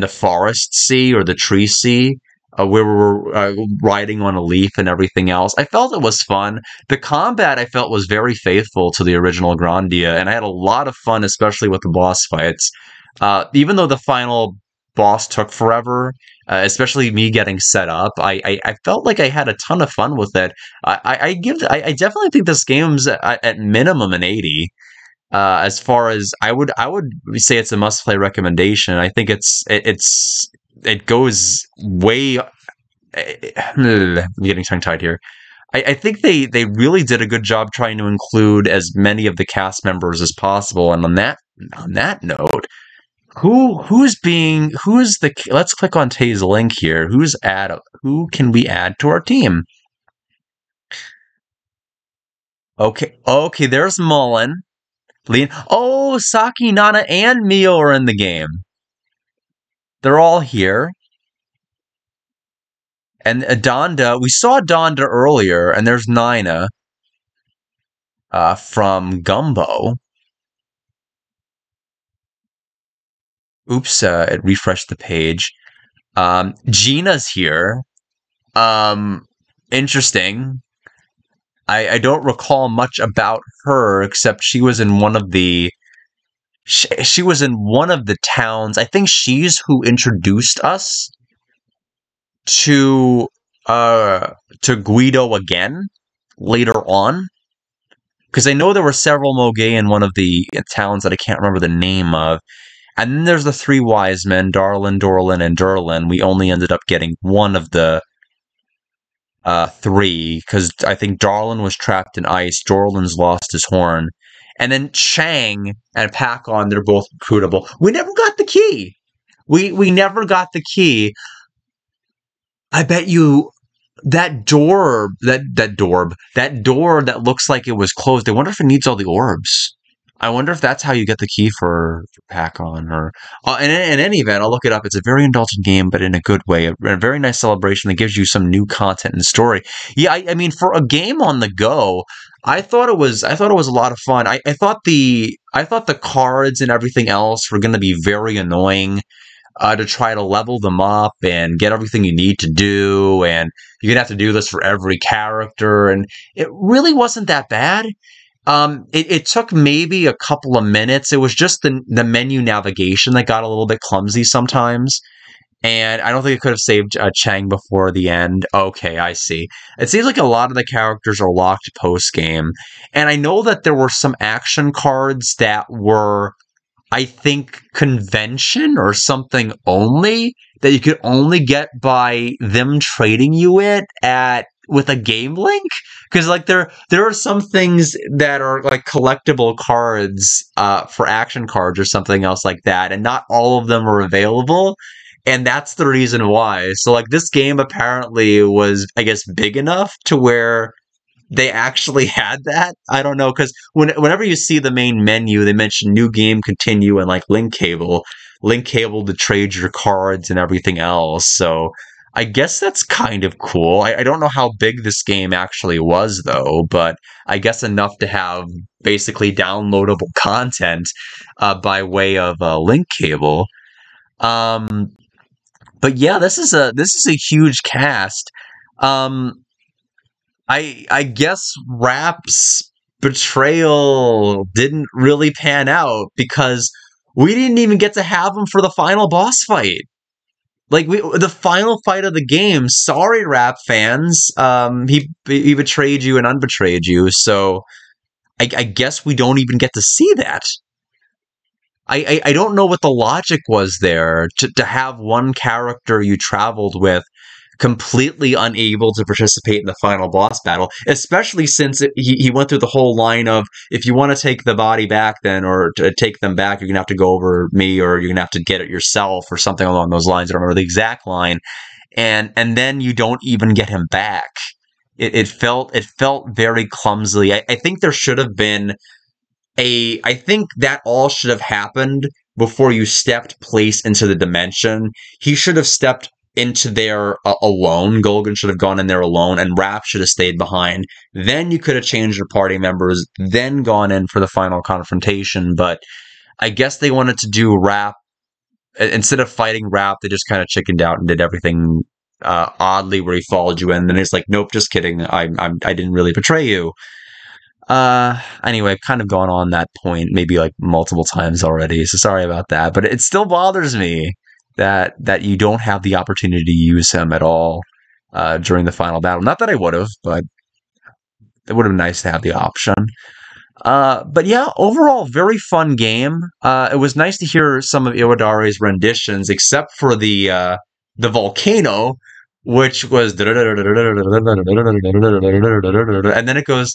forest sea or the tree sea, where we were riding on a leaf and everything else. I felt it was fun. The combat I felt was very faithful to the original Grandia, and I had a lot of fun, especially with the boss fights. Even though the final boss took forever, especially me getting set up, I felt like I had a ton of fun with it. I definitely think this game's at minimum an 80. As far as I would say it's a must play recommendation. I think it goes way. I'm getting tongue tied here. I think they really did a good job trying to include as many of the cast members as possible. And on that note, who's the let's click on Tay's link here. Who can we add to our team? Okay, there's Mullen. Lean. Oh, Saki, Nana, and Mio are in the game. They're all here. And Donda, we saw Donda earlier, and there's Nina from Gumbo. Oops, it refreshed the page. Gina's here. Interesting. I don't recall much about her except she was in one of the she was in one of the towns. I think she's who introduced us to to Guido again later on, because I know there were several Mogai in one of the towns that I can't remember the name of. And then there's the three wise men, Darlin, Dorlin, and Durlin. We only ended up getting one of the three, because I think Darlin was trapped in ice, Dorlin's lost his horn, and then Chang and Pakon, they're both recruitable. We never got the key. We never got the key. I bet you that door that looks like it was closed. I wonder if it needs all the orbs. I wonder if that's how you get the key for Pac-On. Or in any event, I'll look it up. It's a very indulgent game, but in a good way. A very nice celebration that gives you some new content and story. Yeah, I mean, for a game on the go, I thought it was a lot of fun. I thought the cards and everything else were going to be very annoying. To try to level them up and get everything you need to do, and you're gonna have to do this for every character, and it really wasn't that bad. It took maybe a couple of minutes. It was just the menu navigation that got a little bit clumsy sometimes, and I don't think it could have saved Chang before the end. Okay, I see. It seems like a lot of the characters are locked post game, and I know that there were some action cards that were, I think, convention or something only, that you could only get by them trading you it at with a game link. Because like there are some things that are like collectible cards for action cards or something else like that, and not all of them are available. And that's the reason why. So like this game apparently was, I guess, big enough to where they actually had that. I don't know, because whenever you see the main menu, they mention new game, continue, and like link cable to trade your cards and everything else. So I guess that's kind of cool. I don't know how big this game actually was though, but I guess enough to have basically downloadable content by way of link cable. Um, but yeah, this is a huge cast. Um, I guess Rap's betrayal didn't really pan out because we didn't even get to have him for the final boss fight. Like the final fight of the game. Sorry, Rap fans. He betrayed you and unbetrayed you. So I guess we don't even get to see that. I don't know what the logic was there to have one character you traveled with completely unable to participate in the final boss battle, especially since he went through the whole line of, if you want to take the body back, then, or to take them back, you're going to have to go over me, or you're going to have to get it yourself, or something along those lines. I don't remember the exact line. And then you don't even get him back. it felt very clumsily. I think there should have been I think that all should have happened before you stepped place into the dimension. He should have stepped into there alone. Golgan should have gone in there alone, and Raph should have stayed behind. Then you could have changed your party members, then gone in for the final confrontation. But I guess they wanted to do Raph instead of fighting Raph. They just kind of chickened out and did everything oddly, where he followed you in. And then it's like, nope, just kidding. I didn't really betray you. Anyway, I've kind of gone on that point maybe like multiple times already, so sorry about that. But it still bothers me that you don't have the opportunity to use him at all during the final battle. Not that I would have, but it would have been nice to have the option. But yeah, overall, very fun game. It was nice to hear some of Iwadare's renditions, except for the volcano, which was and then it goes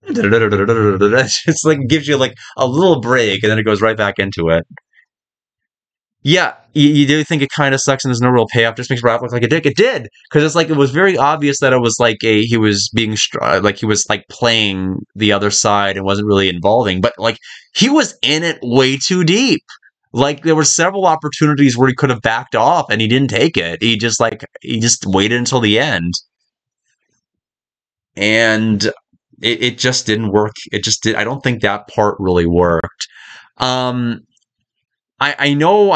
it's like gives you like a little break and then it goes right back into it. Yeah, you do think it kind of sucks and there's no real payoff. Just makes Raph look like a dick. It did because it's like it was very obvious that it was like he was being like he was like playing the other side and wasn't really involving, but like he was in it way too deep. Like there were several opportunities where he could have backed off and he didn't take it. He just waited until the end, and it just didn't work. It just did. I don't think that part really worked. Um, I know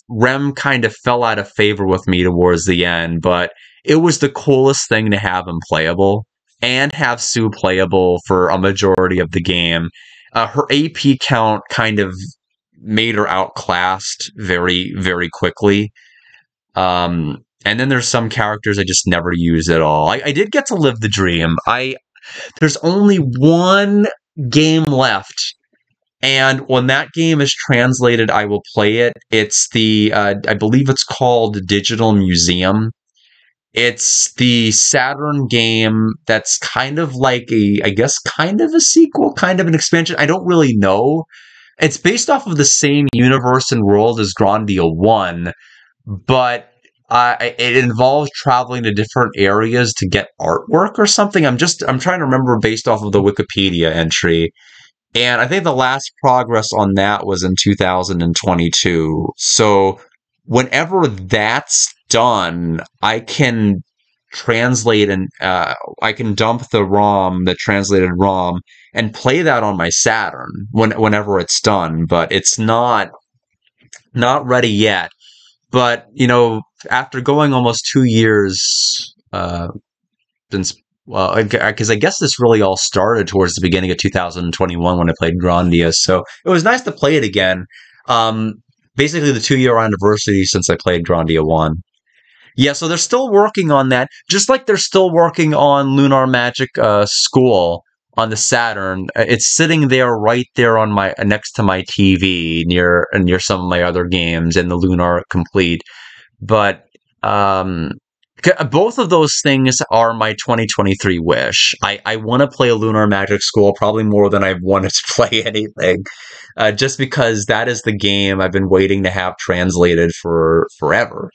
Rem kind of fell out of favor with me towards the end, but it was the coolest thing to have him playable and have Sue playable for a majority of the game. Her AP count kind of made her outclassed very, very quickly. And then there's some characters I just never use at all. I did get to live the dream. There's only one game left. And when that game is translated, I will play it. It's I believe it's called Digital Museum. It's the Saturn game that's kind of like I guess, kind of a sequel, kind of an expansion. I don't really know. It's based off of the same universe and world as Grandia 1, but it involves traveling to different areas to get artwork or something. I'm trying to remember based off of the Wikipedia entry. And I think the last progress on that was in 2022. So whenever that's done, I can translate and I can dump the translated ROM, and play that on my Saturn whenever it's done. But it's not ready yet. But after going almost 2 years since. Well, because I guess this really all started towards the beginning of 2021 when I played Grandia, so it was nice to play it again. Basically, the 2-year anniversary since I played Grandia 1. Yeah, so they're still working on that, just like they're still working on Lunar Magic School on the Saturn. It's sitting there right there on my next to my TV near some of my other games and the Lunar Complete, but both of those things are my 2023 wish. I want to play a Lunar Magic School probably more than I've wanted to play anything, just because that is the game I've been waiting to have translated for forever.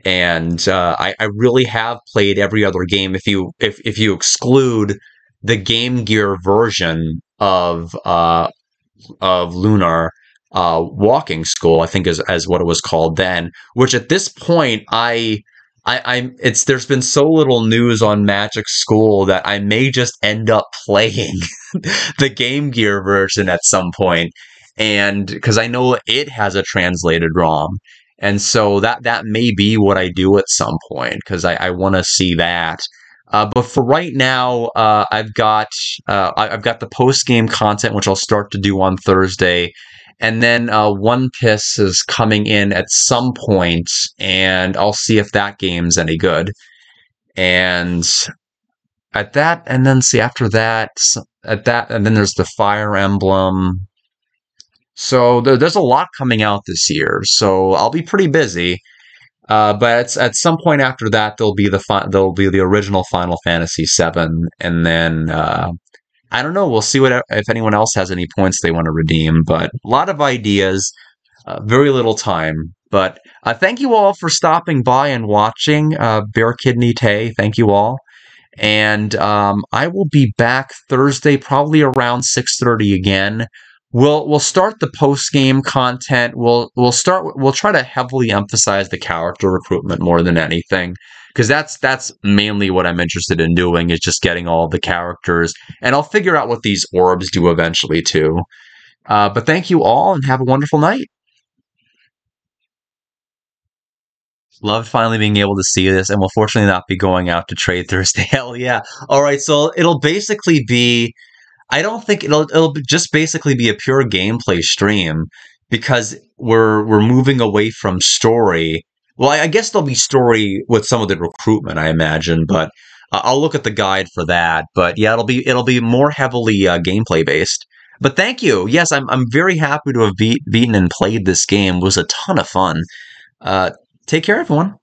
And I really have played every other game if you exclude the Game Gear version of Lunar Walking School, I think is as what it was called then. Which at this point there's been so little news on Magic School that I may just end up playing the Game Gear version at some point, and because I know it has a translated ROM, and so that may be what I do at some point because I want to see that. But for right now, I've got the post game content, which I'll start to do on Thursday. And then One Piss is coming in at some point, and I'll see if that game's any good. And and then after that, and then there's the Fire Emblem. So there's a lot coming out this year, so I'll be pretty busy. But at some point after that, there'll be the original Final Fantasy VII, and then I don't know. We'll see if anyone else has any points they want to redeem, but a lot of ideas, very little time. But thank you all for stopping by and watching Bear Kidney Tay. Thank you all. And I will be back Thursday, probably around 6:30 again. We'll start the post game content. We'll try to heavily emphasize the character recruitment more than anything, because that's mainly what I'm interested in doing, is just getting all the characters, and I'll figure out what these orbs do eventually too. But thank you all, and have a wonderful night. Loved finally being able to see this, and will fortunately not be going out to trade Thursday. Hell yeah! All right, so it'll basically be. I don't think it'll just basically be a pure gameplay stream, because we're moving away from story. Well, I guess there'll be story with some of the recruitment, I imagine, but I'll look at the guide for that. But yeah, it'll be more heavily gameplay based. But thank you. Yes, I'm very happy to have beaten and played this game. It was a ton of fun. Uh, Take care, everyone.